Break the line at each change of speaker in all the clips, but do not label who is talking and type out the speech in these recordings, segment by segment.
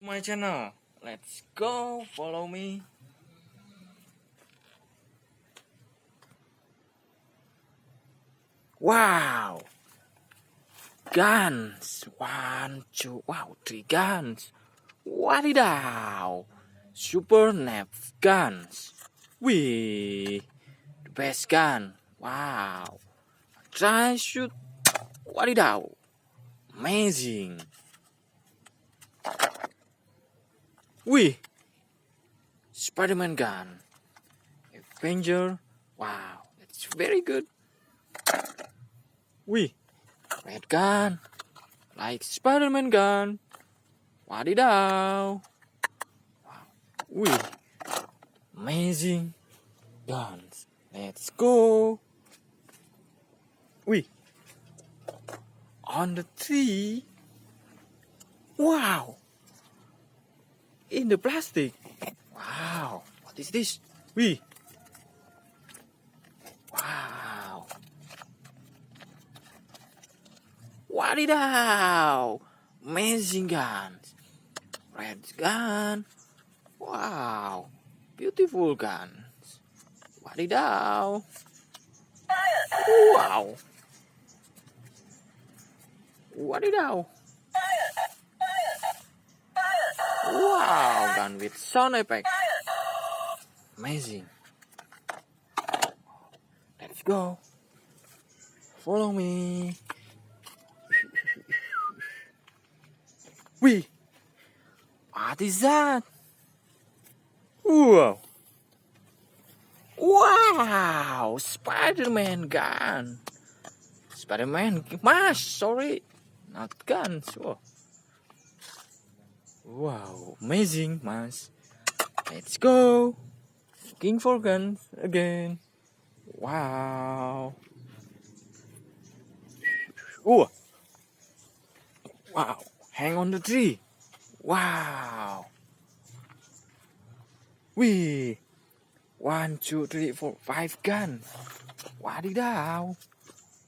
My channel. Let's go, follow me. Wow, guns. One, two, wow, three guns. Wadidaw, super nerf guns. Wih, the best gun. Wow, try shoot. Wadidaw, amazing. Wih, Spiderman gun. Avenger. Wow, it's very good. Wih, red gun. Like Spiderman gun. Wadidaw. Wow. Wih, amazing guns. Let's go. Wih, on the tree. Wow. In the plastic. Wow. What is this? Wih. Wow. Wadidaw. Amazing guns. Red gun. Wow. Beautiful guns. Wadidaw. Wow. Wadidaw. Wow, gun with sound effect. Amazing. Let's go. Follow me. Wih, what is that? Wow. Wow, Spiderman gun. Spiderman mask, sorry. Not guns. Wow, amazing mask. Let's go. Looking for guns again. Wow. Wow, hang on the tree. Wow. Wih. 1, 2, 3, 4, 5 gun. Wadidaw.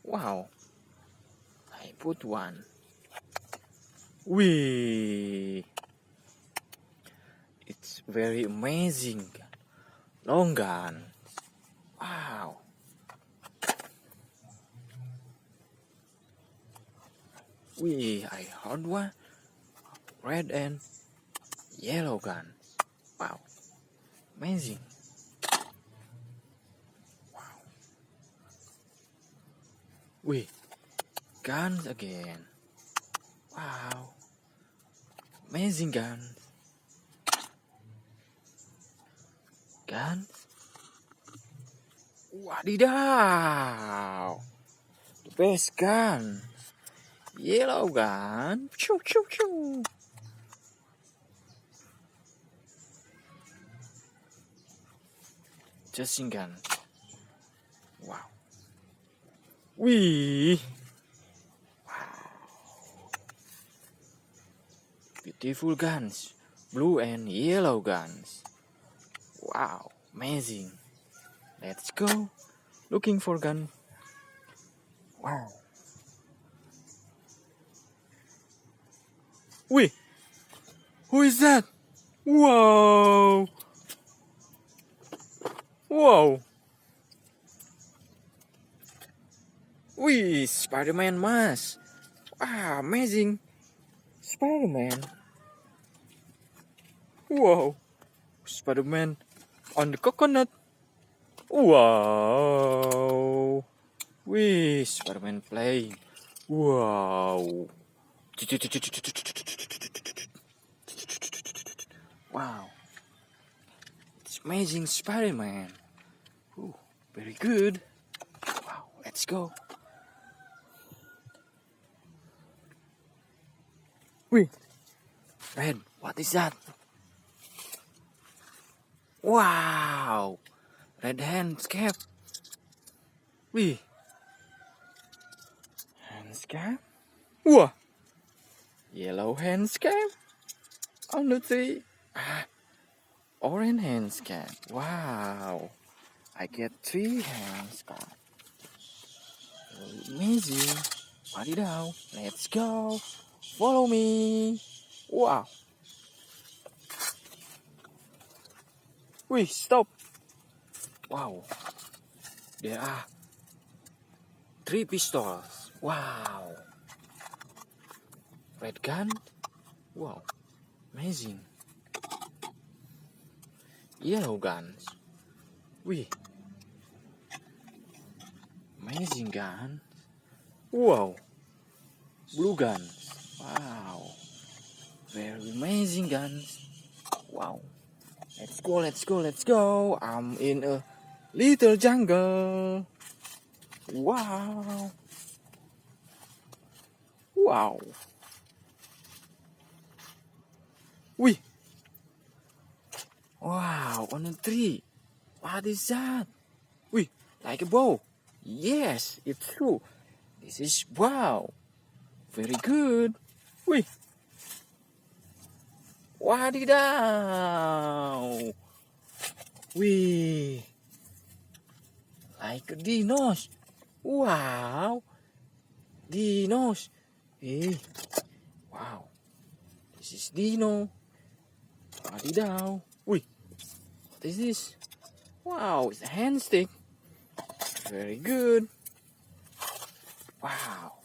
Wow. I put one. Wih. It's very amazing. Long gun. Wow. Wih, I heard one. Red and yellow gun. Wow. Amazing. Wow. Wih, guns again. Wow. Amazing guns. Guns. Wadidaw. The best gun. Yellow gun. Choo choo choo. Just gun. Wow. Wih. Wow. Beautiful guns. Blue and yellow guns. Wow. Amazing. Let's go. Looking for gun. Wow. Wait. Who is that? Whoa. Whoa. Wih, Spiderman mask. Wow, amazing. Spiderman. Wow. Spiderman on the coconut. Wow. Wih, Spiderman playing. Wow. Wow. It's amazing Spiderman. Ooh, very good. Wow, let's go. Wait, Red, what is that? Wow, red handcuff. Wih, handcuff. Wah, yellow handcuff on the tree. Orange handcuff. Wow, I get 3 handcuffs. Amazing. Wadidaw, let's go. Follow me. Wow. Wait, stop. Wow. There are 3 pistols. Wow. Red gun. Wow. Amazing. Yellow guns. Wih. Amazing gun. Wow. Blue guns. Wow. Very amazing guns. Wow. Let's go, let's go, let's go. I'm in a little jungle. Wow. Wow. Wih. Wow, on a tree. What is that? Wih, like a bow. Yes, it's true. This is wow. Very good. Wih. Wadidaw. Wih. Like a dinos. Wow. Dinos. Hey. Wow. This is dino. Wadidaw. Wih. What is this? Wow, it's a hand stick. Very good. Wow.